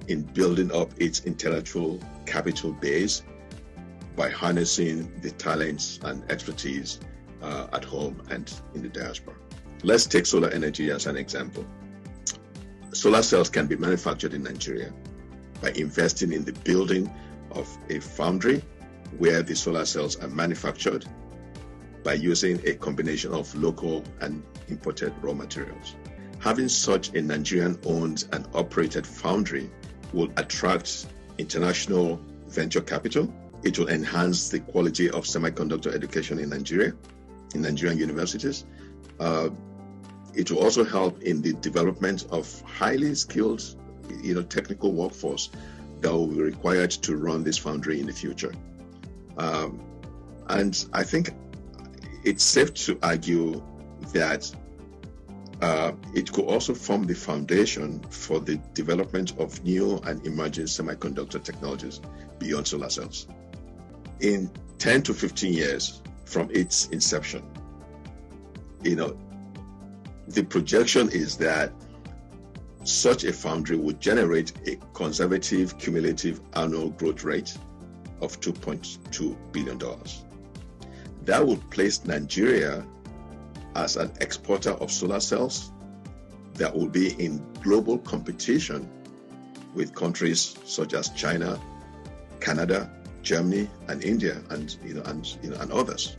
in building up its intellectual capital base by harnessing the talents and expertise at home and in the diaspora. Let's take solar energy as an example. Solar cells can be manufactured in Nigeria by investing in the building of a foundry where the solar cells are manufactured by using a combination of local and imported raw materials. Having such a Nigerian-owned and operated foundry will attract international venture capital. It will enhance the quality of semiconductor education in Nigeria, in Nigerian universities. It will also help in the development of highly skilled, technical workforce that will be required to run this foundry in the future. And I think it's safe to argue that it could also form the foundation for the development of new and emerging semiconductor technologies beyond solar cells. In 10 to 15 years from its inception, the projection is that such a foundry would generate a conservative cumulative annual growth rate of $2.2 billion. That would place Nigeria as an exporter of solar cells that will be in global competition with countries such as China, Canada, Germany, and India, and others.